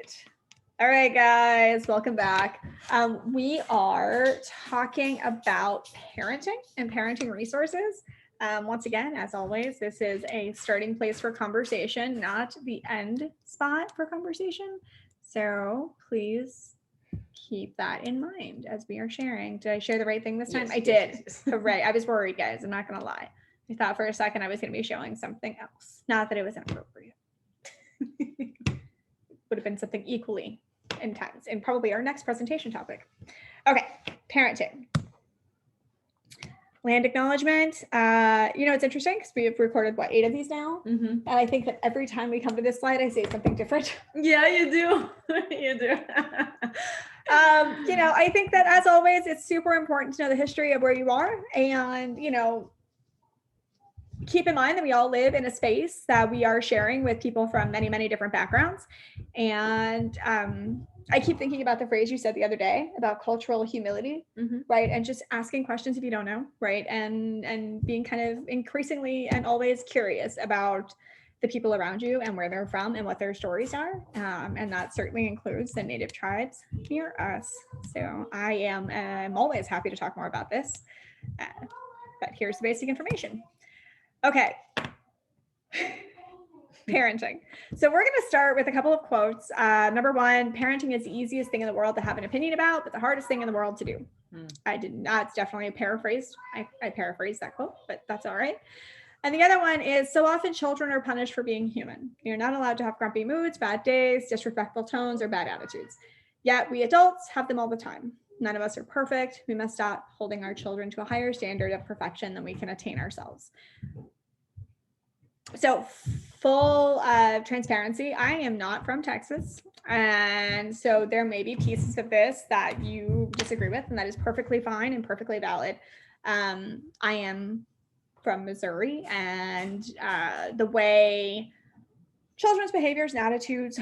right. All right, guys, welcome back. We are talking about parenting and parenting resources. Once again, as always, this is a starting place for conversation, not the end spot for conversation. So please keep that in mind as we are sharing. Did I share the right thing this time? Yes, I did. yes. Hooray. I was worried, guys. I'm not going to lie. I thought for a second I was going to be showing something else. Not that it was inappropriate. Would have been something equally intense and probably our next presentation topic. Okay, parenting. Land acknowledgement. It's interesting because we've recorded, 8 of these now? Mm-hmm. And I think that every time we come to this slide, I say something different. Yeah, you do. You do. I think that as always, it's super important to know the history of where you are and, keep in mind that we all live in a space that we are sharing with people from many, many different backgrounds. And I keep thinking about the phrase you said the other day about cultural humility, right? And just asking questions if you don't know, right? And being kind of increasingly and always curious about the people around you and where they're from and what their stories are. And that certainly includes the native tribes near us. So I'm always happy to talk more about this. But here's the basic information. Okay. Parenting. So we're going to start with a couple of quotes. Number one, parenting is the easiest thing in the world to have an opinion about, but the hardest thing in the world to do. I did not, it's definitely a paraphrase. I paraphrased that quote, but that's all right. And the other one is, so often children are punished for being human. You're not allowed to have grumpy moods, bad days, disrespectful tones, or bad attitudes. Yet we adults have them all the time. None of us are perfect. We must stop holding our children to a higher standard of perfection than we can attain ourselves. So full transparency, I am not from Texas. And so there may be pieces of this that you disagree with, and that is perfectly fine and perfectly valid. I am from Missouri, and the way children's behaviors and attitudes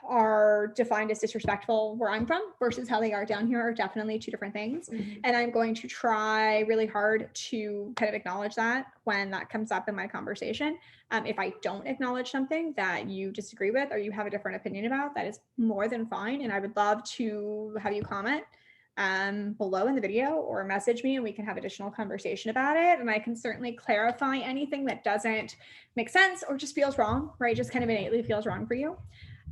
are defined as disrespectful where I'm from versus how they are down here are definitely two different things. And I'm going to try really hard to kind of acknowledge that when that comes up in my conversation. If I don't acknowledge something that you disagree with or you have a different opinion about, that is more than fine. And I would love to have you comment below in the video or message me and we can have additional conversation about it. And I can certainly clarify anything that doesn't make sense or just feels wrong, right? Just kind of innately feels wrong for you.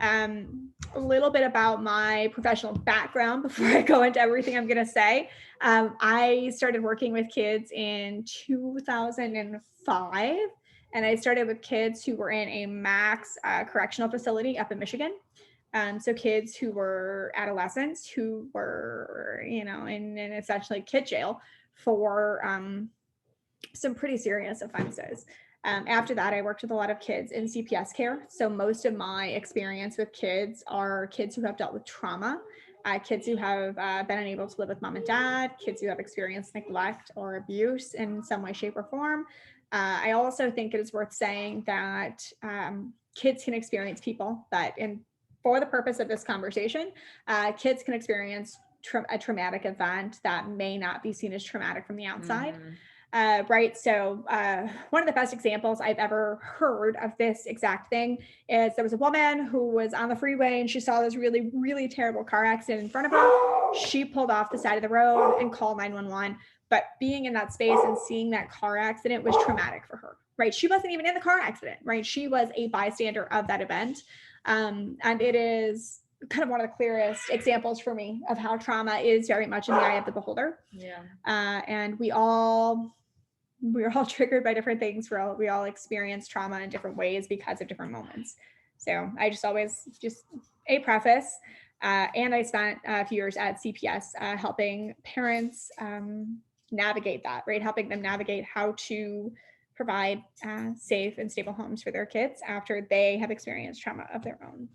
A little bit about my professional background before I go into everything I'm going to say. I started working with kids in 2005, and I started with kids who were in a max correctional facility up in Michigan. So kids who were adolescents who were, in essentially kid jail for some pretty serious offenses. After that, I worked with a lot of kids in CPS care. So most of my experience with kids are kids who have dealt with trauma, kids who have been unable to live with mom and dad, kids who have experienced neglect or abuse in some way, shape, or form. I also think it is worth saying that kids can experience people that, for the purpose of this conversation, kids can experience a traumatic event that may not be seen as traumatic from the outside. Right. So one of the best examples I've ever heard of this exact thing is there was a woman who was on the freeway and she saw this really, really terrible car accident in front of her. She pulled off the side of the road and called 911. But being in that space and seeing that car accident was traumatic for her. Right. She wasn't even in the car accident. Right. She was a bystander of that event. And it is kind of one of the clearest examples for me of how trauma is very much in the eye of the beholder. Yeah. And we're all triggered by different things. We all experience trauma in different ways because of different moments. So I just always a preface. And I spent a few years at CPS helping parents navigate that, right? Helping them navigate how to provide safe and stable homes for their kids after they have experienced trauma of their own.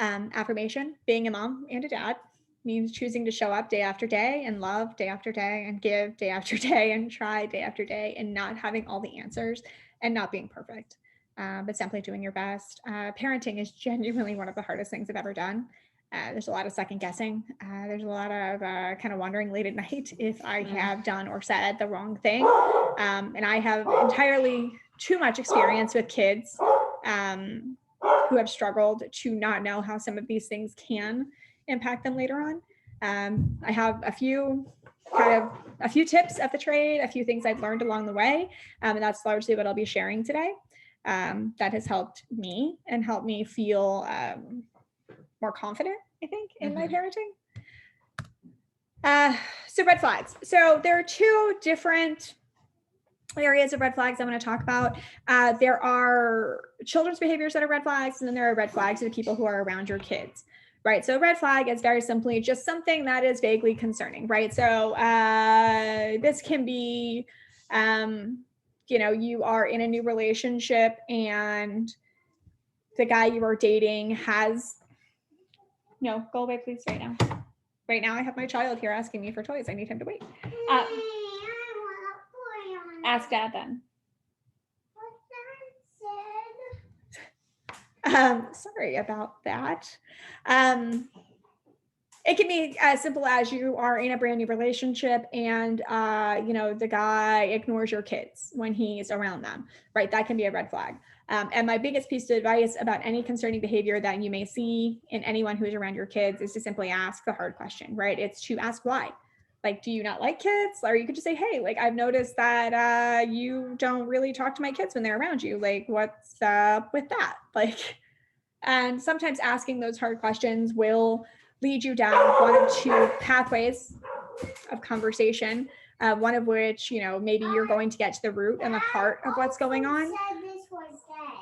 Affirmation, being a mom and a dad means choosing to show up day after day and love day after day and give day after day and try day after day and not having all the answers and not being perfect, but simply doing your best. Parenting is genuinely one of the hardest things I've ever done. There's a lot of second guessing. There's a lot of kind of wondering late at night if I have done or said the wrong thing. And I have entirely too much experience with kids who have struggled to not know how some of these things can impact them later on. I have a few tips of the trade, a few things I've learned along the way. And that's largely what I'll be sharing today. That has helped me and helped me feel more confident, I think, in my parenting. So red flags. So there are two different areas of red flags I'm going to talk about. There are children's behaviors that are red flags, and then there are red flags to the people who are around your kids, right? So a red flag is very simply just something that is vaguely concerning, right? So this can be, you are in a new relationship and the guy you are dating has, no, go away please right now. Right now I have my child here asking me for toys. I need him to wait. Ask dad then. Sorry about that. It can be as simple as you are in a brand new relationship and, the guy ignores your kids when he's around them, right? That can be a red flag. And my biggest piece of advice about any concerning behavior that you may see in anyone who is around your kids is to simply ask the hard question, right? It's to ask why. Like, do you not like kids? Or you could just say, hey, like, I've noticed that you don't really talk to my kids when they're around you. Like, what's up with that? Like, and sometimes asking those hard questions will lead you down one of two pathways of conversation, one of which, maybe you're going to get to the root and the heart of what's going on.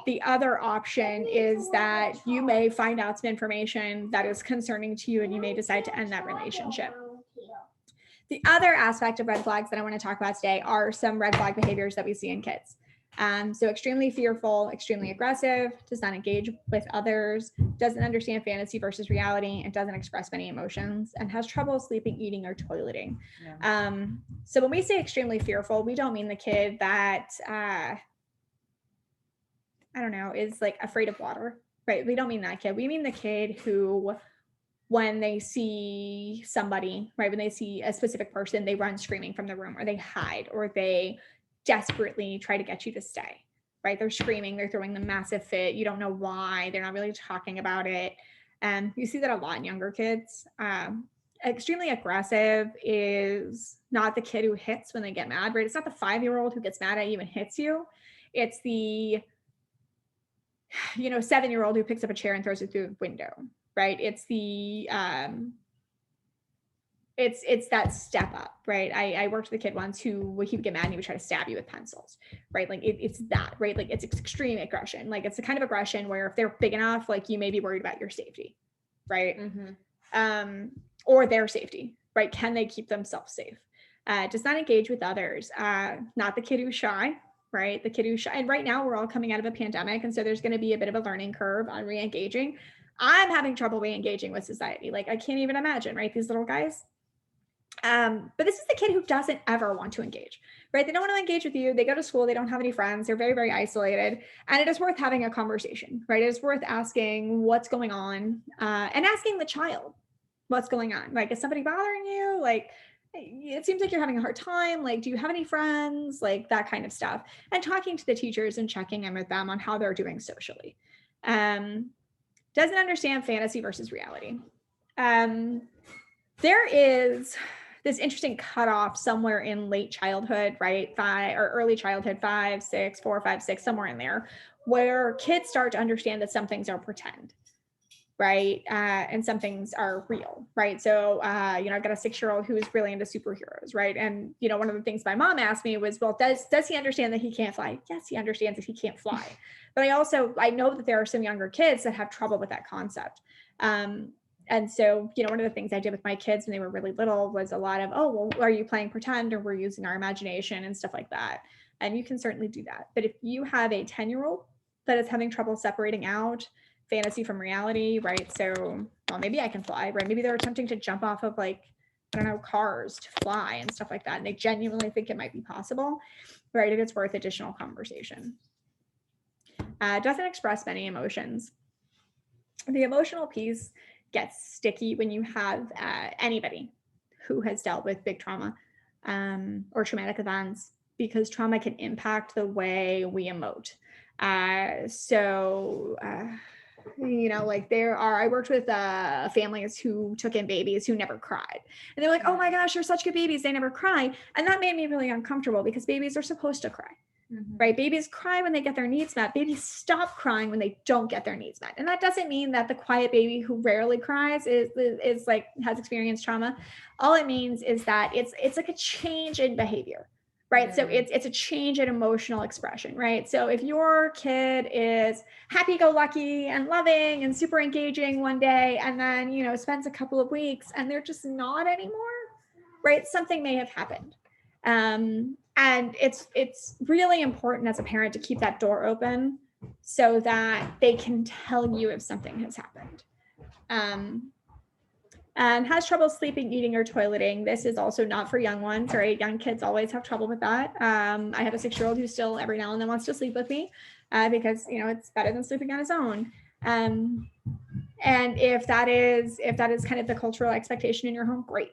The other option is that you may find out some information that is concerning to you and you may decide to end that relationship. The other aspect of red flags that I want to talk about today are some red flag behaviors that we see in kids. So extremely fearful, extremely aggressive, does not engage with others, doesn't understand fantasy versus reality, and doesn't express many emotions, and has trouble sleeping, eating, or toileting. Yeah. So when we say extremely fearful, we don't mean the kid that, is like afraid of water, right? We don't mean that kid. We mean the kid who, when they see somebody, right, when they see a specific person, they run screaming from the room, or they hide, or they desperately try to get you to stay, right? They're screaming, they're throwing the massive fit. You don't know why, they're not really talking about it. And you see that a lot in younger kids. Extremely aggressive is not the kid who hits when they get mad, right? It's not the 5-year-old who gets mad at you and hits you. It's the, 7-year-old who picks up a chair and throws it through the window, right? It's the, it's that step up, right? I worked with a kid once who he would get mad and he would try to stab you with pencils, right? Like it's that, right? Like it's extreme aggression. Like it's the kind of aggression where if they're big enough, like you may be worried about your safety, right? Or their safety, right? Can they keep themselves safe? Does not engage with others. Not the kid who's shy, right? The kid who's shy. And right now we're all coming out of a pandemic. And so there's going to be a bit of a learning curve on re-engaging. I'm having trouble re-engaging with society. Like I can't even imagine, right? These little guys. But this is the kid who doesn't ever want to engage, right? They don't want to engage with you. They go to school. They don't have any friends. They're very, very isolated. And it is worth having a conversation, right? It is worth asking what's going on, and asking the child what's going on. Like, is somebody bothering you? Like, it seems like you're having a hard time. Like, do you have any friends? Like that kind of stuff. And talking to the teachers and checking in with them on how they're doing socially. Doesn't understand fantasy versus reality. There is this interesting cutoff somewhere in late childhood, right? Early childhood, 5, 6, 4, 5, 6, somewhere in there, where kids start to understand that some things are pretend, right? And some things are real, right? So, I've got a 6-year-old who is really into superheroes, right? And, one of the things my mom asked me was, well, does he understand that he can't fly? Yes, he understands that he can't fly. But I know that there are some younger kids that have trouble with that concept. And so, one of the things I did with my kids when they were really little was a lot of, oh, well, are you playing pretend, or we're using our imagination and stuff like that. And you can certainly do that. But if you have a 10-year-old that is having trouble separating out fantasy from reality, right? So, well, maybe I can fly, right? Maybe they're attempting to jump off of cars to fly and stuff like that. And they genuinely think it might be possible, right? And it's worth additional conversation. Doesn't express many emotions. The emotional piece gets sticky when you have anybody who has dealt with big trauma or traumatic events, because trauma can impact the way we emote. You know, like I worked with families who took in babies who never cried. And they're like, oh my gosh, they're such good babies. They never cry. And that made me really uncomfortable because babies are supposed to cry, right? Babies cry when they get their needs met. Babies stop crying when they don't get their needs met. And that doesn't mean that the quiet baby who rarely cries is like, has experienced trauma. All it means is that it's like a change in behavior. Right. So it's a change in emotional expression. Right. So if your kid is happy-go-lucky and loving and super engaging one day, and then, you know, spends a couple of weeks and they're just not anymore, right? Something may have happened. And it's really important as a parent to keep that door open so that they can tell you if something has happened. And has trouble sleeping, eating, or toileting. This is also not for young ones, right? Young kids always have trouble with that. I have a 6-year-old who still every now and then wants to sleep with me because, you know, it's better than sleeping on his own. And if that is kind of the cultural expectation in your home, great.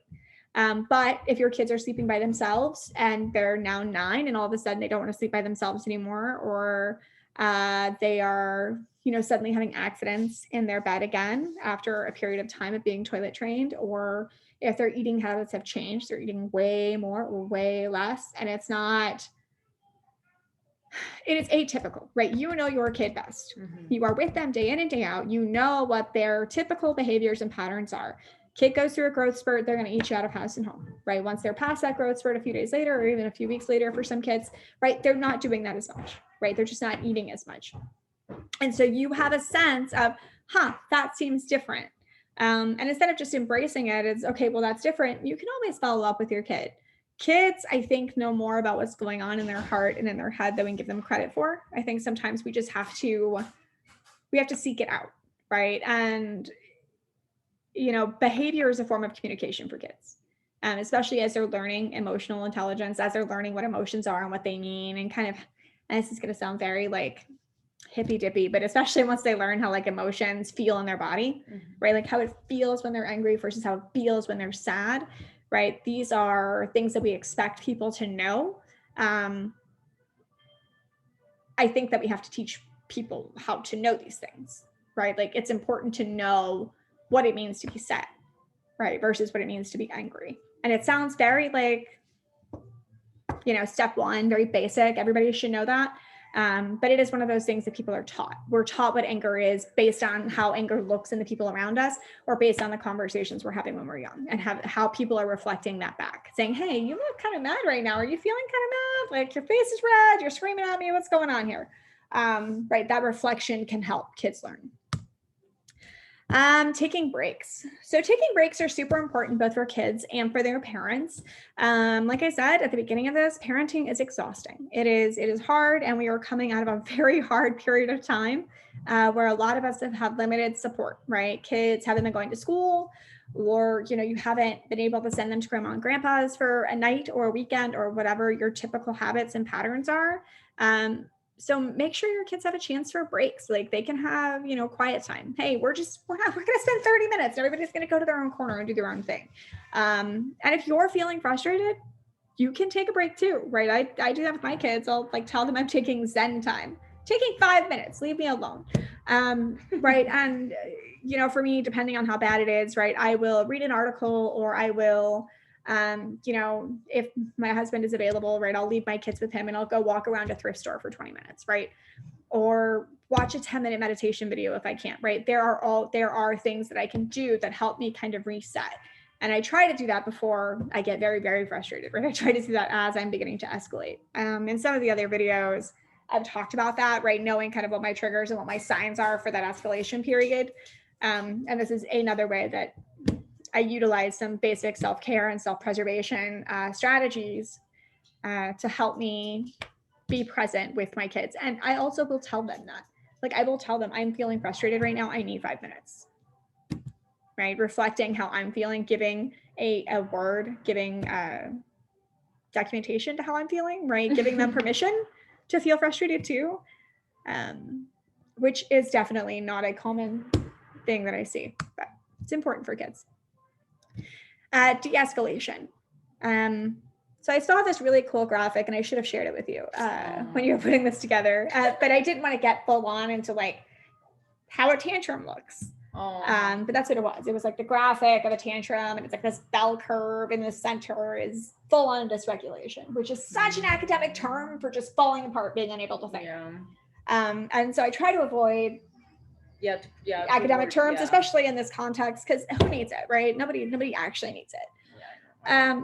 But if your kids are sleeping by themselves and they're now 9 and all of a sudden they don't want to sleep by themselves anymore, or they are, you know, suddenly having accidents in their bed again after a period of time of being toilet trained, or if their eating habits have changed, they're eating way more or way less, and it is atypical, right? You know your kid best. You are with them day in and day out. You know what their typical behaviors and patterns are. Kid goes through a growth spurt, they're going to eat you out of house and home, right? Once they're past that growth spurt a few days later, or even a few weeks later for some kids, right? They're not doing that as much, right? They're just not eating as much. And so you have a sense of, that seems different. And instead of just embracing it, it's okay, well, that's different. You can always follow up with your kid. Kids, I think, know more about what's going on in their heart and in their head than we give them credit for. I think sometimes we just have to seek it out, right? And, you know, behavior is a form of communication for kids, especially as they're learning emotional intelligence, as they're learning what emotions are and what they mean, and this is going to sound very like hippy dippy, but especially once they learn how like emotions feel in their body, right? Like how it feels when they're angry versus how it feels when they're sad, right? These are things that we expect people to know. I think that we have to teach people how to know these things, right? Like it's important to know what it means to be sad, right? Versus what it means to be angry. And it sounds very like, you know, step one, very basic. Everybody should know that. But it is one of those things that people are taught. We're taught what anger is based on how anger looks in the people around us, or based on the conversations we're having when we're young, and how people are reflecting that back, saying, hey, you look kind of mad right now. Are you feeling kind of mad? Like your face is red, you're screaming at me. What's going on here? Right. That reflection can help kids learn. Taking breaks. So taking breaks are super important both for kids and for their parents. Like I said at the beginning of this, parenting is exhausting. It is hard, and we are coming out of a very hard period of time where a lot of us have had limited support, right? Kids haven't been going to school, or, you know, you haven't been able to send them to grandma and grandpa's for a night or a weekend or whatever your typical habits and patterns are. So make sure your kids have a chance for breaks. Like they can have, you know, quiet time. Hey, we're going to spend 30 minutes. Everybody's going to go to their own corner and do their own thing. And if you're feeling frustrated, you can take a break too, right? I do that with my kids. I'll like tell them I'm taking Zen time, taking 5 minutes, leave me alone. Right. And, you know, for me, depending on how bad it is, right, I will read an article, or I will, you know, if my husband is available, right, I'll leave my kids with him and I'll go walk around a thrift store for 20 minutes, right? Or watch a 10-minute meditation video if I can't, right? There are things that I can do that help me kind of reset. And I try to do that before I get very, very frustrated, right? I try to do that as I'm beginning to escalate. In some of the other videos, I've talked about that, right? Knowing kind of what my triggers and what my signs are for that escalation period. And this is another way that I utilize some basic self-care and self-preservation strategies to help me be present with my kids. And I also will tell them that. Like I will tell them, I'm feeling frustrated right now. I need 5 minutes. Right? Reflecting how I'm feeling, giving a word, giving documentation to how I'm feeling, right? Giving them permission to feel frustrated too, which is definitely not a common thing that I see, but it's important for kids. De-escalation. So I saw this really cool graphic, and I should have shared it with you when you were putting this together, but I didn't want to get full on into like how a tantrum looks. Oh. But that's what it was. It was like the graphic of a tantrum, and it's like this bell curve in the center is full on dysregulation, which is such an academic term for just falling apart, being unable to think. Yeah. And so I try to avoid academic terms, especially in this context, because who needs it, right? Nobody actually needs it. Yeah.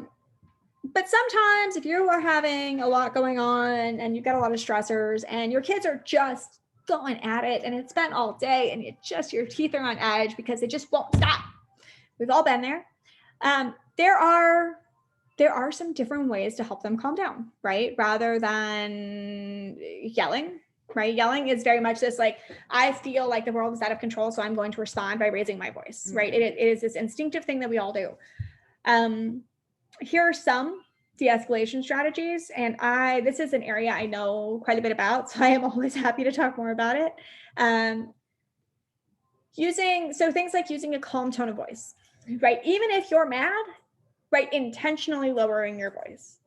But sometimes if you are having a lot going on and you've got a lot of stressors and your kids are just going at it and it's been all day and your teeth are on edge because they just won't stop. We've all been there. There are some different ways to help them calm down, right? Rather than yelling, right? Yelling is very much this, like, I feel like the world is out of control, so I'm going to respond by raising my voice, right? It is this instinctive thing that we all do. Here are some de-escalation strategies, and this is an area I know quite a bit about, so I am always happy to talk more about it. Things like using a calm tone of voice, right? Even if you're mad, right? Intentionally lowering your voice,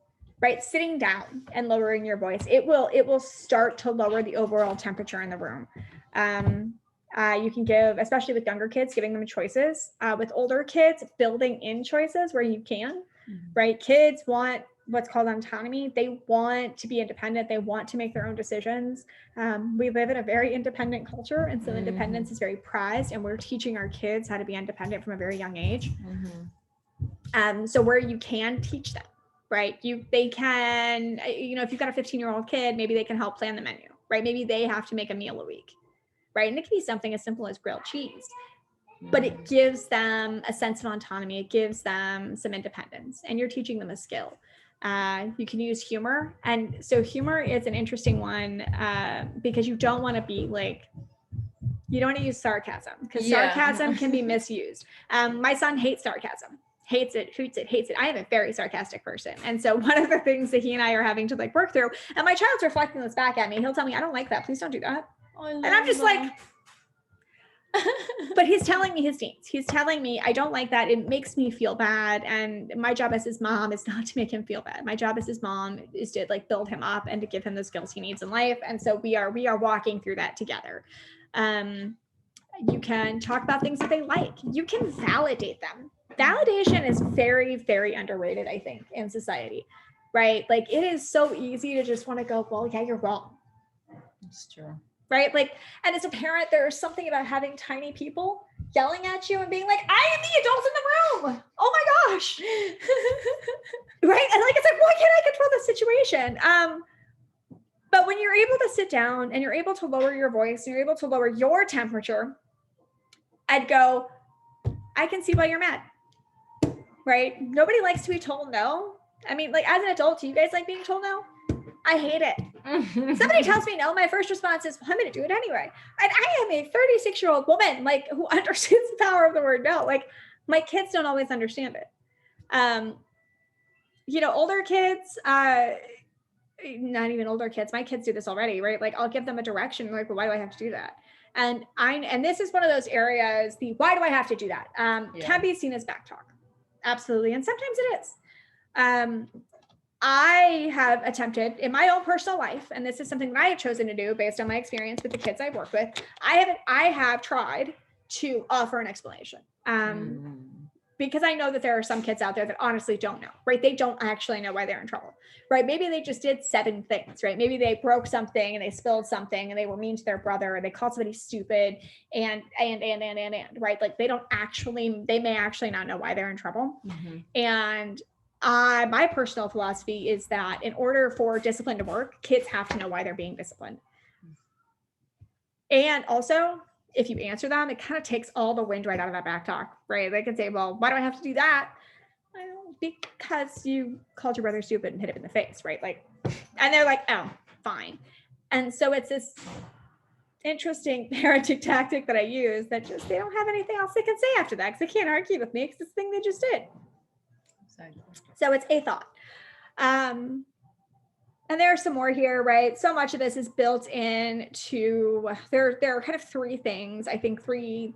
right? Sitting down and lowering your voice. It will start to lower the overall temperature in the room. You can give, especially with younger kids, giving them choices. With older kids, building in choices where you can, right? Kids want what's called autonomy. They want to be independent. They want to make their own decisions. We live in a very independent culture, and so independence is very prized, and we're teaching our kids how to be independent from a very young age. So where you can teach them, right? They can, if you've got a 15-year-old kid, maybe they can help plan the menu, right? Maybe they have to make a meal a week, right? And it can be something as simple as grilled cheese, but it gives them a sense of autonomy. It gives them some independence, and you're teaching them a skill. You can use humor. And so humor is an interesting one because you don't want to be like, you don't want to use sarcasm, because sarcasm can be misused. My son hates sarcasm. Hates it, hoots it, hates it. I am a very sarcastic person. And so one of the things that he and I are having to like work through, and my child's reflecting this back at me, he'll tell me, I don't like that. Please don't do that. And I'm just like, but he's telling me his needs. He's telling me, I don't like that. It makes me feel bad. And my job as his mom is not to make him feel bad. My job as his mom is to like build him up and to give him the skills he needs in life. And so we are walking through that together. You can talk about things that they like. You can validate them. Validation is very, very underrated, I think, in society, right? Like, it is so easy to just want to go, well, yeah, you're wrong. That's true. Right? Like, and as a parent, there's something about having tiny people yelling at you and being like, I am the adult in the room. Oh my gosh. Right? And like, it's like, why can't I control the situation? But when you're able to sit down and you're able to lower your voice and you're able to lower your temperature, I'd go, I can see why you're mad. Right? Nobody likes to be told no. I mean, like, as an adult, do you guys like being told no? I hate it. Somebody tells me no, my first response is, well, I'm going to do it anyway. And I am a 36-year-old woman, like, who understands the power of the word no. Like, my kids don't always understand it. Older kids, not even older kids, my kids do this already, right? Like, I'll give them a direction, like, well, why do I have to do that? And this is one of those areas, the why do I have to do that can be seen as back talk. Absolutely. And sometimes it is. I have attempted in my own personal life, and this is something that I have chosen to do based on my experience with the kids I've worked with. I have tried to offer an explanation. Because I know that there are some kids out there that honestly don't know, right? They don't actually know why they're in trouble, right? Maybe they just did 7 things, right? Maybe they broke something and they spilled something and they were mean to their brother, or they called somebody stupid and, right? Like, they may actually not know why they're in trouble. And my personal philosophy is that in order for discipline to work, kids have to know why they're being disciplined. And also, if you answer them, it kind of takes all the wind right out of that back talk, right? They can say, well, why do I have to do that? Because you called your brother stupid and hit him in the face, right? Like, and they're like, oh, fine. And so it's this interesting parenting tactic that I use that just, they don't have anything else they can say after that, because they can't argue with me because it's the thing they just did. So it's a thought. And there are some more here, right? So much of this is built into, there are kind of 3 things, I think 3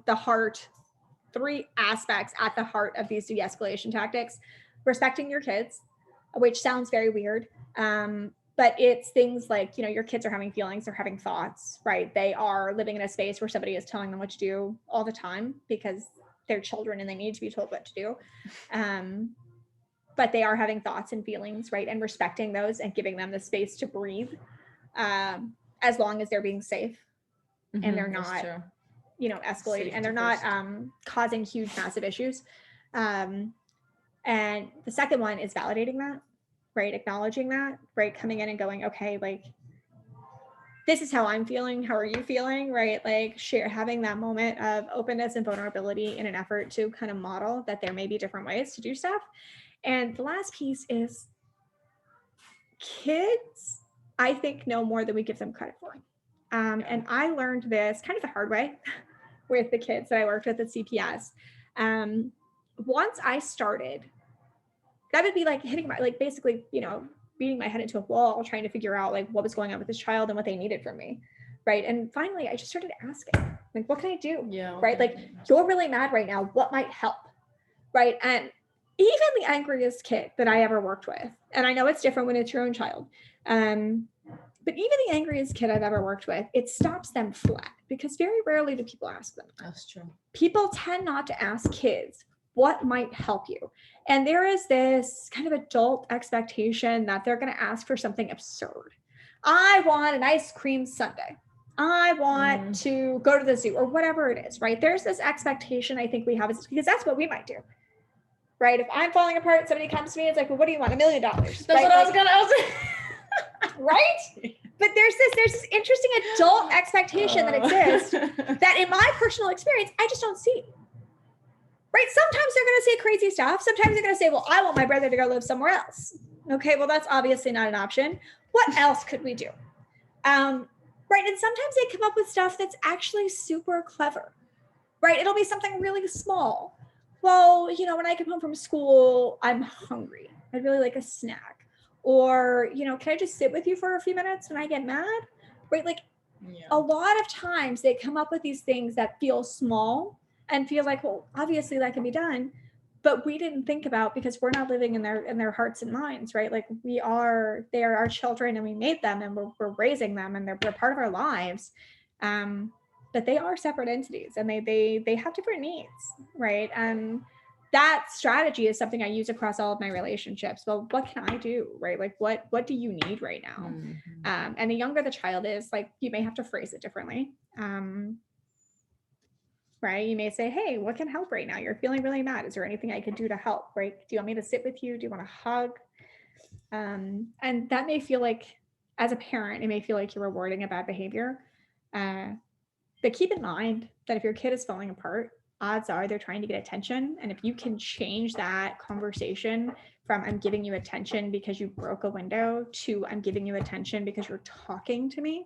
aspects at the heart of these de-escalation tactics. Respecting your kids, which sounds very weird. But it's things like, your kids are having feelings, they're having thoughts, right? They are living in a space where somebody is telling them what to do all the time because they're children and they need to be told what to do. But they are having thoughts and feelings, right? And respecting those and giving them the space to breathe, as long as they're being safe and they're not, escalating and they're not causing huge, massive issues. And the second one is validating that, right? Acknowledging that, right? Coming in and going, okay, like, this is how I'm feeling. How are you feeling? Right? Like having that moment of openness and vulnerability in an effort to kind of model that there may be different ways to do stuff. And the last piece is kids, I think, know more than we give them credit for. And I learned this kind of the hard way with the kids that I worked with at CPS. Once I started, that would be like hitting my, like basically, beating my head into a wall, trying to figure out like what was going on with this child and what they needed from me. Right. And finally, I just started asking, like, what can I do? Yeah. Right. Like, you're really mad right now. What might help? Right. And even the angriest kid that I ever worked with, and I know it's different when it's your own child, but even the angriest kid I've ever worked with, it stops them flat because very rarely do people ask them. That's true. People tend not to ask kids what might help you. And there is this kind of adult expectation that they're going to ask for something absurd. I want an ice cream sundae. I want to go to the zoo or whatever it is, right? There's this expectation I think we have, because that's what we might do. Right? If I'm falling apart, somebody comes to me, it's like, well, what do you want? $1 million. That's right? What I was gonna. Right? But there's this interesting adult expectation that exists that in my personal experience, I just don't see. Right? Sometimes they're going to say crazy stuff. Sometimes they're going to say, well, I want my brother to go live somewhere else. Okay, well, that's obviously not an option. What else could we do? Right? And sometimes they come up with stuff that's actually super clever. Right? It'll be something really small. Well, when I come home from school, I'm hungry. I'd really like a snack. Or, can I just sit with you for a few minutes when I get mad? Right? Like, a lot of times they come up with these things that feel small and feel like, well, obviously that can be done, but we didn't think about, because we're not living in their hearts and minds, right? Like they are our children and we made them and we're raising them and they're part of our lives. But they are separate entities and they have different needs, right? And that strategy is something I use across all of my relationships. Well, what can I do, right? Like what do you need right now? And the younger the child is, like, you may have to phrase it differently. Right? You may say, hey, what can help right now? You're feeling really mad. Is there anything I could do to help? Right? Do you want me to sit with you? Do you want a hug? And that may feel like, as a parent, it may feel like you're rewarding a bad behavior. But keep in mind that if your kid is falling apart, odds are they're trying to get attention. And if you can change that conversation from I'm giving you attention because you broke a window to I'm giving you attention because you're talking to me,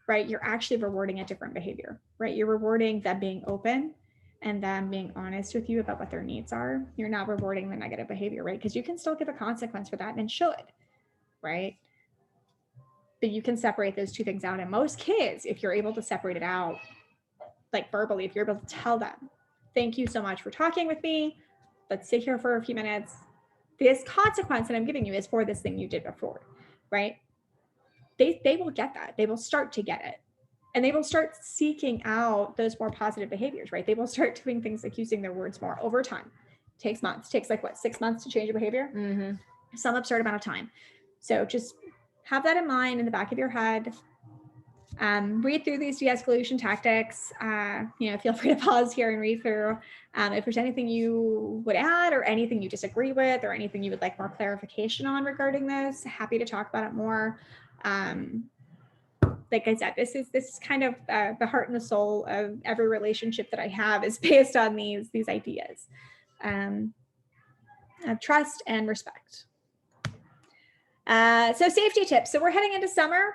right? You're actually rewarding a different behavior, right? You're rewarding them being open and them being honest with you about what their needs are. You're not rewarding the negative behavior, right? Because you can still give a consequence for that and should, right? But you can separate those two things out. And most kids, if you're able to separate it out, like verbally, if you're able to tell them, thank you so much for talking with me. Let's sit here for a few minutes. This consequence that I'm giving you is for this thing you did before, right? They will get that. They will start to get it. And they will start seeking out those more positive behaviors, right? They will start doing things like using their words more over time. It takes months. It takes like 6 months to change a behavior? Some absurd amount of time. So just have that in mind in the back of your head. Read through these de-escalation tactics. Feel free to pause here and read through. If there's anything you would add or anything you disagree with or anything you would like more clarification on regarding this, happy to talk about it more. Like I said, this is kind of the heart and the soul of every relationship that I have is based on these ideas of trust and respect. So safety tips. So we're heading into summer.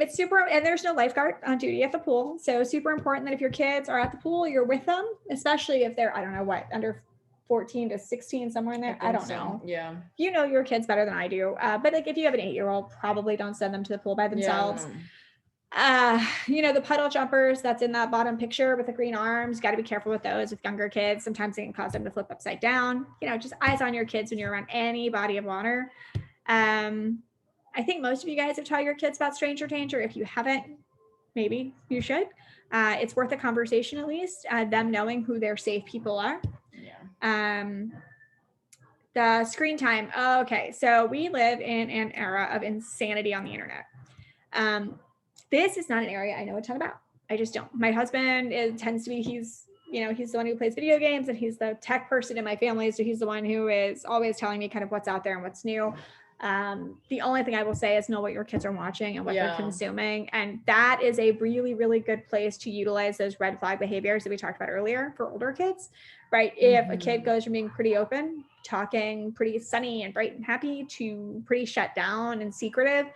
It's super, and there's no lifeguard on duty at the pool. So super important that if your kids are at the pool, you're with them, especially if they're, I don't know what, under 14 to 16, somewhere in there. I don't know. Yeah. You know your kids better than I do. But like if you have an 8-year-old, probably don't send them to the pool by themselves. The puddle jumpers that's in that bottom picture with the green arms, got to be careful with those with younger kids. Sometimes they can cause them to flip upside down. Just eyes on your kids when you're around any body of water. I think most of you guys have taught your kids about stranger danger. If you haven't, maybe you should. It's worth a conversation at least, them knowing who their safe people are. Yeah. The screen time. Okay, so we live in an era of insanity on the internet. This is not an area I know a ton about. I just don't. My husband tends to be, he's the one who plays video games, and he's the tech person in my family. So he's the one who is always telling me kind of what's out there and what's new. The only thing I will say is know what your kids are watching and what they're consuming. And that is a really, really good place to utilize those red flag behaviors that we talked about earlier for older kids, right? If a kid goes from being pretty open, talking pretty sunny and bright and happy, to pretty shut down and secretive,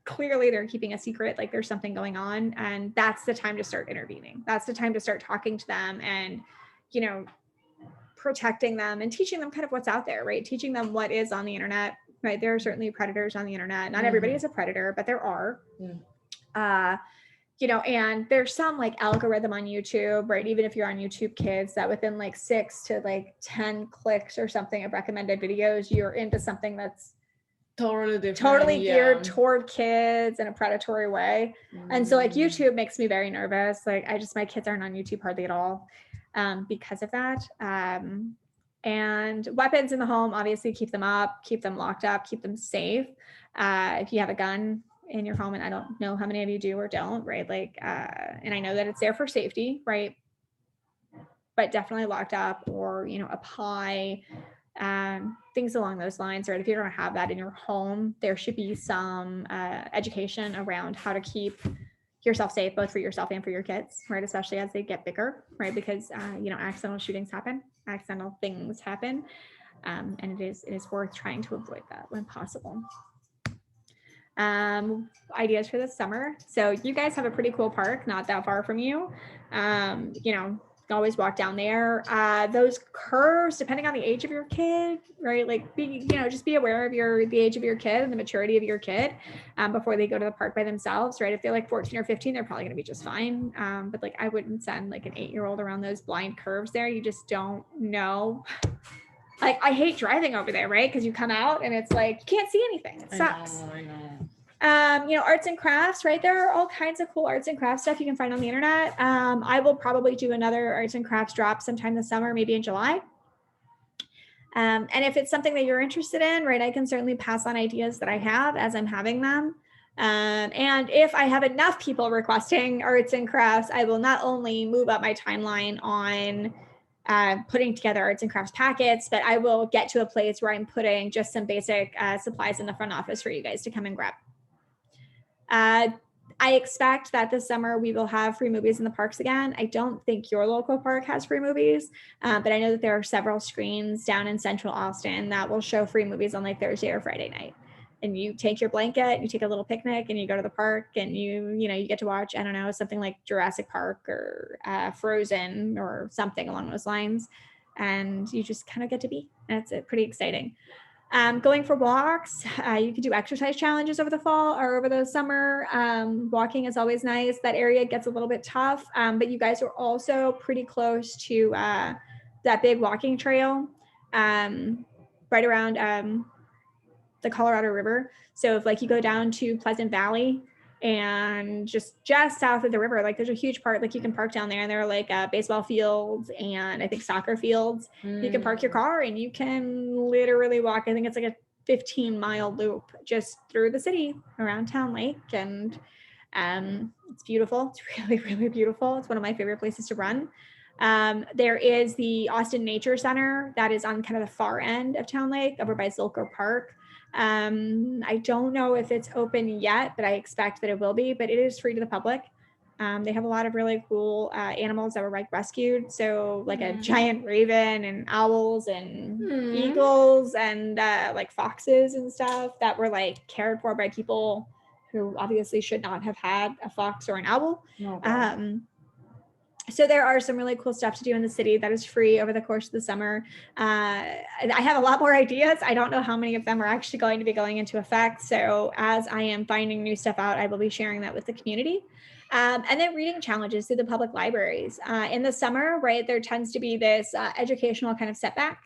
clearly they're keeping a secret, like there's something going on. And that's the time to start intervening. That's the time to start talking to them and, protecting them and teaching them kind of what's out there, right? Teaching them what is on the internet, right? There are certainly predators on the internet. Not everybody is a predator, but there are. And there's some like algorithm on YouTube, right? Even if you're on YouTube Kids, that within like 6 to 10 clicks or something of recommended videos, you're into something that's totally different, totally geared toward kids in a predatory way. And so like YouTube makes me very nervous. Like my kids aren't on YouTube hardly at all because of that. And weapons in the home, obviously keep them up, keep them locked up, keep them safe. If you have a gun in your home, and I don't know how many of you do or don't, right? Like, and I know that it's there for safety, right? But definitely locked up, or, up high, things along those lines, right? If you don't have that in your home, there should be some education around how to keep yourself safe, both for yourself and for your kids, right? Especially as they get bigger, right? Because, accidental shootings happen, accidental things happen. And it is worth trying to avoid that when possible. Ideas for the summer. So you guys have a pretty cool park, not that far from you. Always walk down there. Those curves, depending on the age of your kid, right? Like just be aware of the age of your kid and the maturity of your kid before they go to the park by themselves, right? If they're like 14 or 15, they're probably going to be just fine. But like, I wouldn't send like an 8-year-old around those blind curves there. You just don't know. Like, I hate driving over there, right? Because you come out and it's like, you can't see anything. It sucks. I know. Arts and crafts, right? There are all kinds of cool arts and crafts stuff you can find on the internet. I will probably do another arts and crafts drop sometime this summer, maybe in July. And if it's something that you're interested in, right, I can certainly pass on ideas that I have as I'm having them. And if I have enough people requesting arts and crafts, I will not only move up my timeline on putting together arts and crafts packets, but I will get to a place where I'm putting just some basic supplies in the front office for you guys to come and grab. I expect that this summer we will have free movies in the parks again. I don't think your local park has free movies, but I know that there are several screens down in Central Austin that will show free movies on like Thursday or Friday night. And you take your blanket, you take a little picnic, and you go to the park, and you get to watch, I don't know, something like Jurassic Park or Frozen or something along those lines. And you just kind of get to be, and it's pretty exciting. Going for walks, you can do exercise challenges over the fall or over the summer. Walking is always nice. That area gets a little bit tough, but you guys are also pretty close to that big walking trail right around the Colorado River. So if like you go down to Pleasant Valley and just south of the river, like there's a huge part, like you can park down there, and there are like baseball fields and I think soccer fields. You can park your car and you can literally walk. I think it's like a 15-mile loop just through the city around Town Lake. And it's beautiful. It's really, really beautiful. It's one of my favorite places to run. There is the Austin Nature Center that is on kind of the far end of Town Lake over by Zilker Park. I don't know if it's open yet, but I expect that it will be, but it is free to the public. They have a lot of really cool animals that were like rescued. So like a giant raven and owls and eagles and like foxes and stuff that were like cared for by people who obviously should not have had a fox or an owl. So there are some really cool stuff to do in the city that is free over the course of the summer. I have a lot more ideas. I don't know how many of them are actually going to be going into effect. So as I am finding new stuff out, I will be sharing that with the community. And then reading challenges through the public libraries. In the summer, right, there tends to be this educational kind of setback.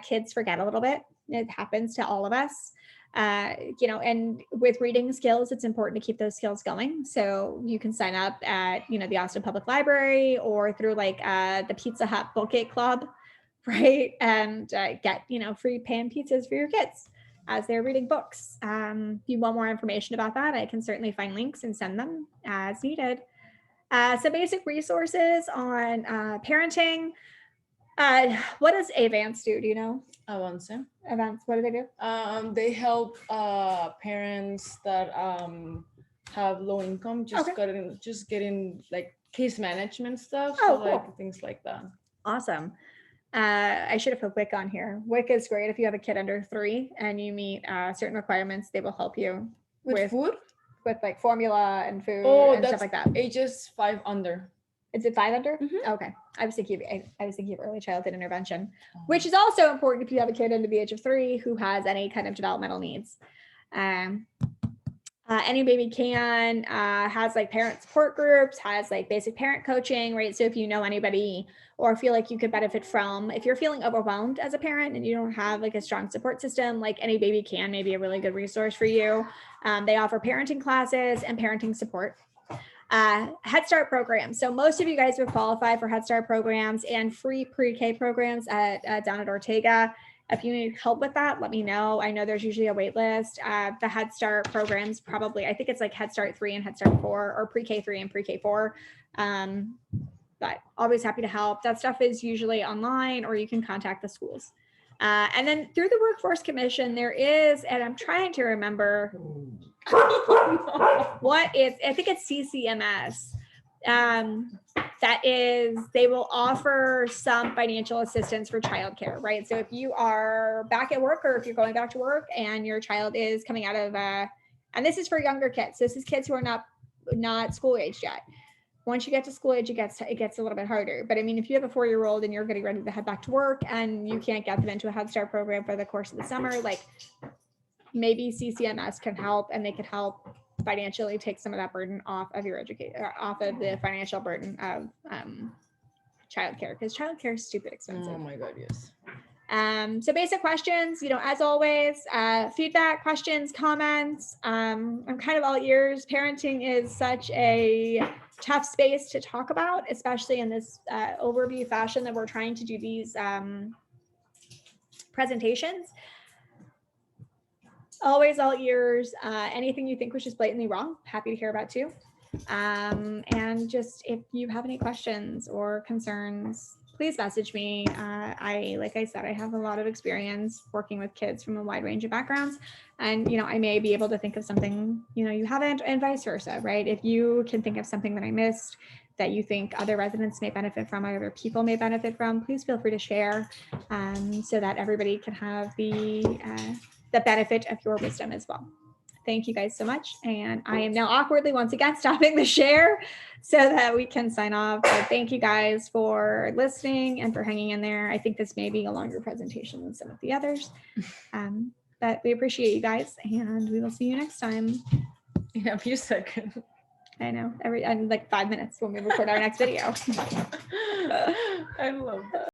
Kids forget a little bit. It happens to all of us. You know, and with reading skills, it's important to keep those skills going. So you can sign up at, you know, the Austin Public Library or through like the Pizza Hut Bookgate Club, right? And get, you know, free pan pizzas for your kids as they're reading books. If you want more information about that, I can certainly find links and send them as needed. Some basic resources on parenting. What does Avance do? Do you know? Avance. Avance, what do they do? They help parents that have low income just getting like case management stuff. Oh, so cool. like things like that. Awesome. I should have put WIC on here. WIC is great if you have a kid under 3 and you meet certain requirements. They will help you with food, with like formula and food and stuff like that. Ages 5 under. Is it 5 under? Mm-hmm. Okay. I was thinking of early childhood intervention, which is also important if you have a kid under the age of 3 who has any kind of developmental needs. Any Baby Can has like parent support groups, has like basic parent coaching, right? So if you know anybody or feel like you could benefit from, if you're feeling overwhelmed as a parent and you don't have like a strong support system, like Any Baby Can may be a really good resource for you. They offer parenting classes and parenting support. Head Start programs. So most of you guys would qualify for Head Start programs and free pre-K programs down at Ortega. If you need help with that, let me know. I know there's usually a wait list. The Head Start programs, probably, I think it's like Head Start 3 and Head Start 4 or pre-K 3 and pre-K 4. But always happy to help. That stuff is usually online or you can contact the schools. And then through the Workforce Commission, there is, and I'm trying to remember what is, I think it's CCMS. That is, they will offer some financial assistance for childcare, right? So if you are back at work or if you're going back to work and your child is coming out of, and this is for younger kids. This is kids who are not school aged yet. Once you get to school age, it gets a little bit harder. But I mean, if you have a 4-year-old and you're getting ready to head back to work and you can't get them into a Head Start program for the course of the summer, like maybe CCMS can help and they could help financially take some of that burden off of your off of the financial burden of childcare, because childcare is stupid expensive. Oh my God, yes. So basic questions, you know, as always, feedback, questions, comments. I'm kind of all ears. Parenting is such a tough space to talk about, especially in this overview fashion that we're trying to do these presentations. Always all ears. Anything you think was just blatantly wrong, happy to hear about too. And just if you have any questions or concerns, please message me. Like I said, I have a lot of experience working with kids from a wide range of backgrounds. And, you know, I may be able to think of something, you know, you haven't, and vice versa, right? If you can think of something that I missed that you think other residents may benefit from, other people may benefit from, please feel free to share so that everybody can have the benefit of your wisdom as well. Thank you guys so much. And I am now awkwardly once again stopping the share so that we can sign off. But thank you guys for listening and for hanging in there. I think this may be a longer presentation than some of the others. But we appreciate you guys and we will see you next time. In a few seconds. I know, like 5 minutes when we record our next video. I love that.